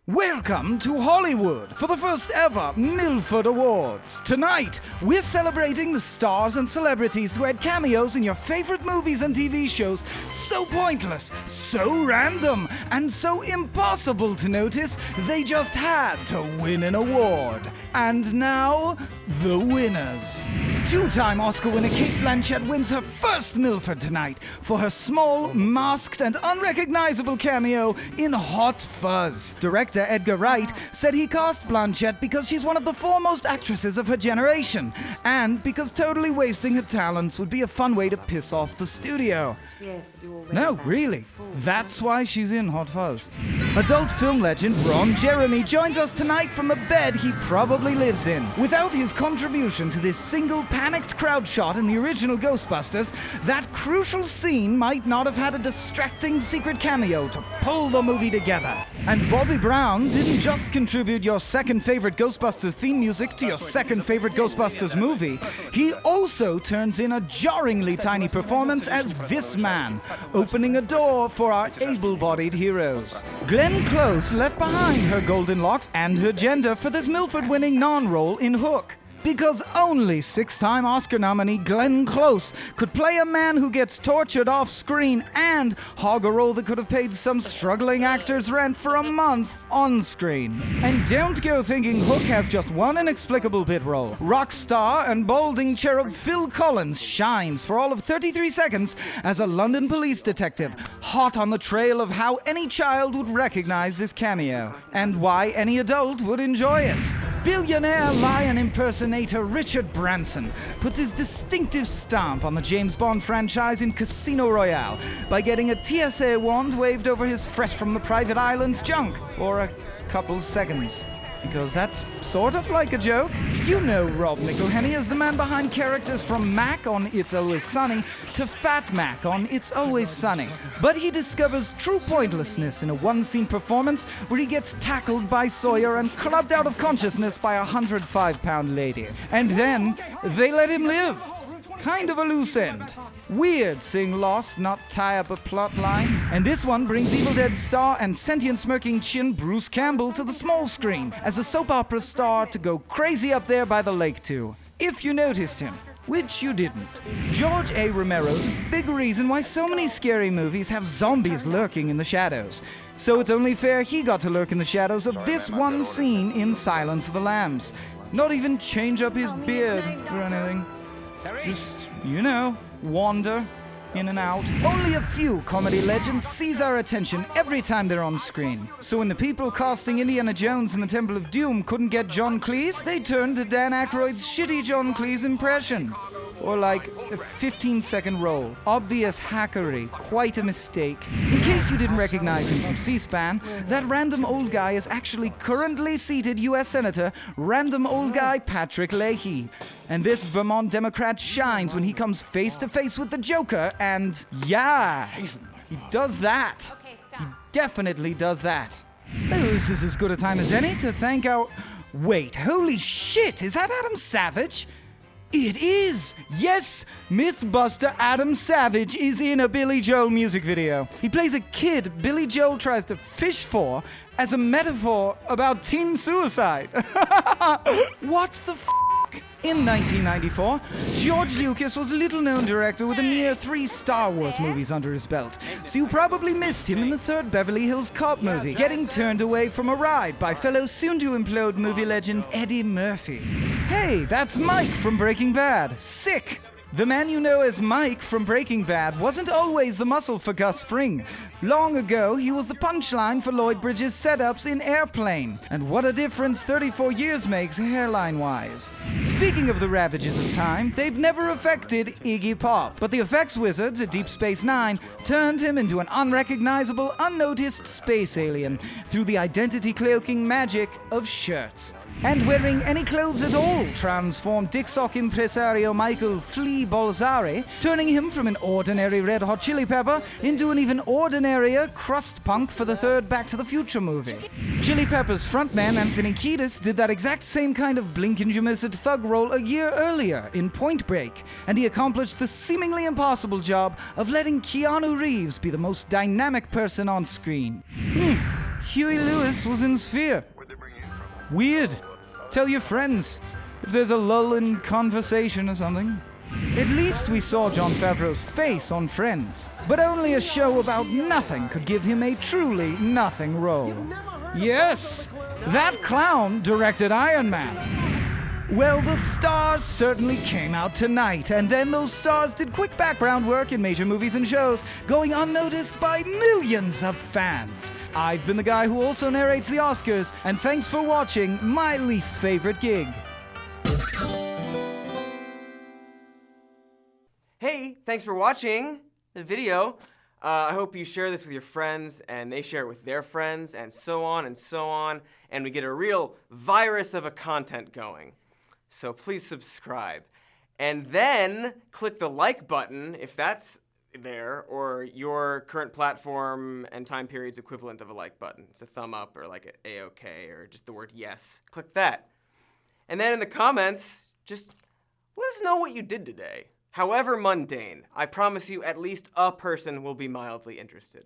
Welcome to Hollywood for the first ever Milford Awards. Tonight, we're celebrating the stars and celebrities who had cameos in your favorite movies and TV shows so pointless, so random, and so impossible to notice they just had to win an award. And now, the winners. Two-time Oscar winner Kate Blanchett wins her first Milford tonight for her small, masked, and unrecognizable cameo in Hot Fuzz. Director Edgar Wright said he cast Blanchett because she's one of the foremost actresses of her generation, and because totally wasting her talents would be a fun way to piss off the studio. No, really. That's why she's in Hot Fuzz. Adult film legend Ron Jeremy joins us tonight from the bed he probably lives in. Without his contribution to this single panicked crowd shot in the original Ghostbusters, that crucial scene might not have had a distracting secret cameo to pull the movie together. And Bobby Brown didn't just contribute your second favorite Ghostbusters theme music to your second favorite Ghostbusters movie, he also turns in a jarringly tiny performance as this man, opening a door for our able-bodied heroes. Glenn Close left behind her golden locks and her gender for this Milford-winning non-role in Hook. Because only six-time Oscar nominee Glenn Close could play a man who gets tortured off-screen and hog a role that could have paid some struggling actors rent for a month on-screen. And don't go thinking Hook has just one inexplicable bit role. Rockstar and balding cherub Phil Collins shines for all of 33 seconds as a London police detective, hot on the trail of how any child would recognize this cameo, and why any adult would enjoy it. Billionaire lion impersonator Richard Branson puts his distinctive stamp on the James Bond franchise in Casino Royale by getting a TSA wand waved over his fresh-from-the-private island's junk for a couple seconds. Because that's sort of like a joke. You know Rob McElhenney as the man behind characters from Mac on It's Always Sunny to Fat Mac on It's Always Sunny. But he discovers true pointlessness in a one-scene performance where he gets tackled by Sawyer and clubbed out of consciousness by a 105-pound lady. And then they let him live. Kind of a loose end. Weird seeing Lost not tie up a plot line. And this one brings Evil Dead star and sentient smirking chin Bruce Campbell to the small screen as a soap opera star to go crazy up there by the lake to. If you noticed him. Which you didn't. George A. Romero's a big reason why so many scary movies have zombies lurking in the shadows. So it's only fair he got to lurk in the shadows of this one scene in Silence of the Lambs. Not even change up his beard or anything. Just, wander in and out. Only a few comedy legends seize our attention every time they're on screen. So when the people casting Indiana Jones in the Temple of Doom couldn't get John Cleese, they turned to Dan Aykroyd's shitty John Cleese impression. For like a 15-second role. Obvious hackery, quite a mistake. In case you didn't recognize him from C-SPAN, that random old guy is actually currently seated U.S. Senator random old guy Patrick Leahy. And this Vermont Democrat shines when he comes face-to-face with the Joker and, yeah, he does that. He definitely does that. Well, this is as good a time as any to thank our... Wait, holy shit, is that Adam Savage? It is! Yes! MythBuster Adam Savage is in a Billy Joel music video. He plays a kid Billy Joel tries to fish for as a metaphor about teen suicide. What the f***? In 1994, George Lucas was a little-known director with a mere 3 Star Wars movies under his belt, so you probably missed him in the third Beverly Hills Cop movie, getting turned away from a ride by fellow soon-to-implode movie legend Eddie Murphy. Hey, that's Mike from Breaking Bad. Sick! The man you know as Mike from Breaking Bad wasn't always the muscle for Gus Fring. Long ago, he was the punchline for Lloyd Bridges' setups in Airplane. And what a difference 34 years makes hairline-wise. Speaking of the ravages of time, they've never affected Iggy Pop. But the effects wizards at Deep Space Nine turned him into an unrecognizable, unnoticed space alien through the identity-cloaking magic of shirts. And wearing any clothes at all transformed Dick Sock impresario Michael Flea Balzari, turning him from an ordinary Red Hot Chili Pepper into an even ordinarier crust punk for the third Back to the Future movie. Chili Peppers frontman Anthony Kiedis did that exact same kind of blink-and-you-miss-it thug role a year earlier in Point Break, and he accomplished the seemingly impossible job of letting Keanu Reeves be the most dynamic person on screen. Huey Lewis was in Sphere. Weird. Tell your friends if there's a lull in conversation or something. At least we saw Jon Favreau's face on Friends, but only a show about nothing could give him a truly nothing role. Yes, that clown directed Iron Man. Well, the stars certainly came out tonight, and then those stars did quick background work in major movies and shows, going unnoticed by millions of fans. I've been the guy who also narrates the Oscars, and thanks for watching my least favorite gig. Hey, thanks for watching the video. I hope you share this with your friends, and they share it with their friends, and so on, and we get a real virus of a content going. So please subscribe. And then click the like button if that's there, or your current platform and time period's equivalent of a like button. It's a thumb up or like a A-OK or just the word yes. Click that. And then in the comments, just let us know what you did today. However mundane, I promise you at least a person will be mildly interested.